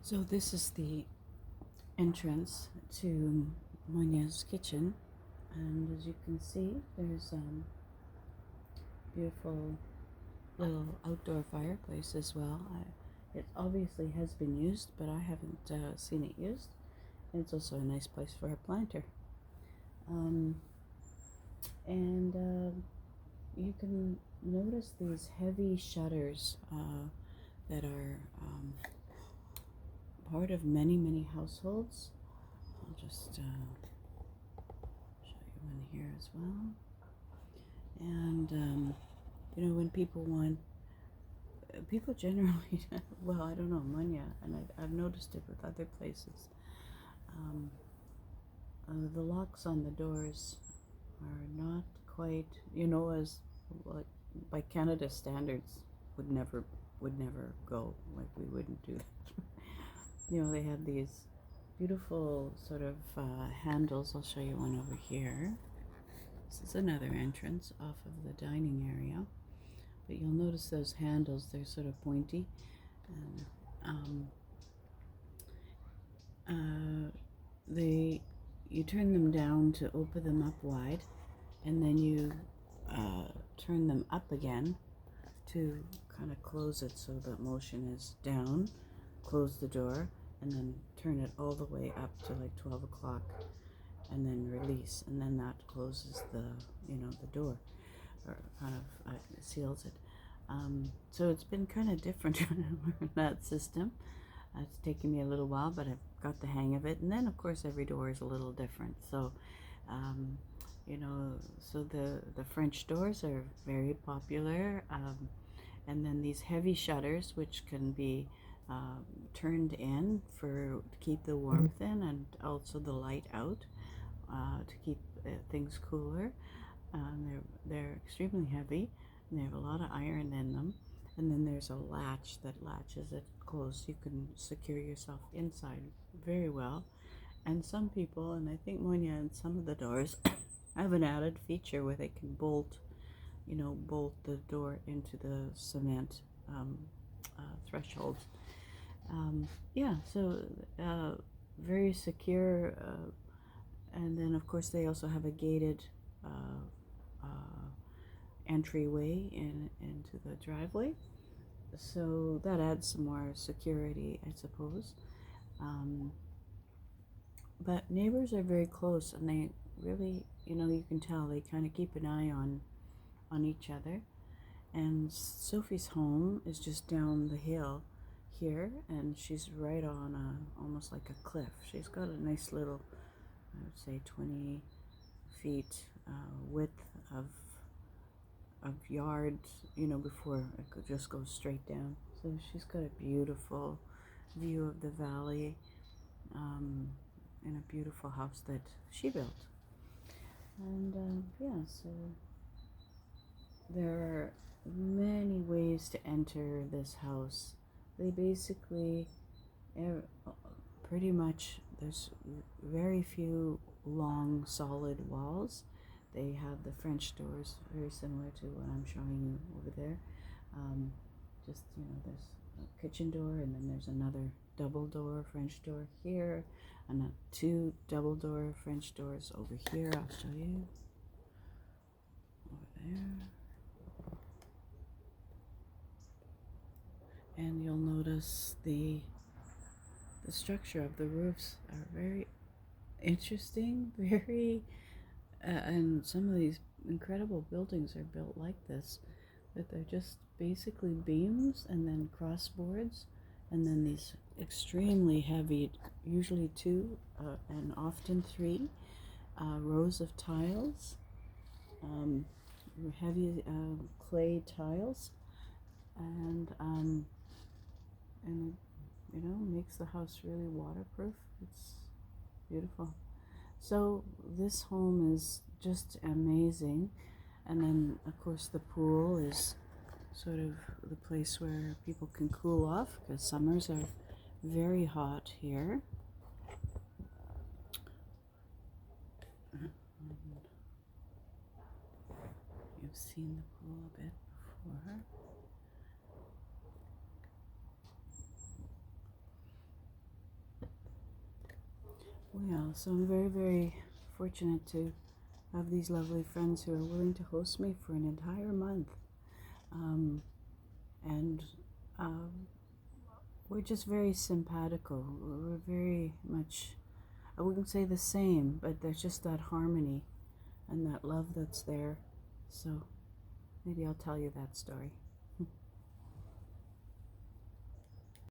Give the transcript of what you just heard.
So this is the entrance to Monya's kitchen, and as you can see, there's beautiful little outdoor fireplace as well. It obviously has been used, but I haven't seen it used. And it's also a nice place for a planter. Um, and you can notice these heavy shutters that are part of many households. I'll just show you one here as well. And when people generally, well, I don't know, Manya, and I've noticed it with other places. Um, the locks on the doors are not quite, as like by Canada standards would never go. Like we wouldn't do that. They have these beautiful sort of handles. I'll show you one over here. This is another entrance off of the dining area. But you'll notice those handles, they're sort of pointy. And you turn them down to open them up wide, and then you turn them up again to kind of close it so the motion is down, close the door, and then turn it all the way up to like 12 o'clock, and then release, and then that closes the door, or kind of seals it. So it's been kind of different in that system. It's taken me a little while, but I've got the hang of it. And then, of course, every door is a little different. So, so the French doors are very popular. And then these heavy shutters, which can be turned in to keep the warmth in, and also the light out to keep things cooler. They're extremely heavy, and they have a lot of iron in them. And then there's a latch that latches it closed. You can secure yourself inside very well. And some people, and I think Monia and some of the doors, have an added feature where they can bolt the door into the cement thresholds. So very secure. And then, of course, they also have a gated entryway into the driveway, so that adds some more security, I suppose. But neighbors are very close, and they really, you can tell they kind of keep an eye on each other. And Sophie's home is just down the hill here, and she's right on almost like a cliff. She's got a nice little, I would say 20 feet width of yard, before it could just go straight down. So she's got a beautiful view of the valley, and a beautiful house that she built. And so there are many ways to enter this house. They basically, pretty much, there's very few long solid walls. They have the French doors, very similar to what I'm showing you over there. There's a kitchen door, and then there's another double door French door here, and two double door French doors over here. I'll show you over there. And you'll notice the structure of the roofs are very interesting, and some of these incredible buildings are built like this, that they're just basically beams and then crossboards, and then these extremely heavy, usually two and often three rows of tiles, heavy clay tiles, and makes the house really waterproof. It's beautiful. So this home is just amazing. And then, of course, the pool is sort of the place where people can cool off, because summers are very hot here. You've seen the pool a bit before. Yeah, so I'm very, very fortunate to have these lovely friends who are willing to host me for an entire month. Um, and um, we're just very simpatico. We're very much, I wouldn't say the same, but there's just that harmony and that love that's there. So maybe I'll tell you that story.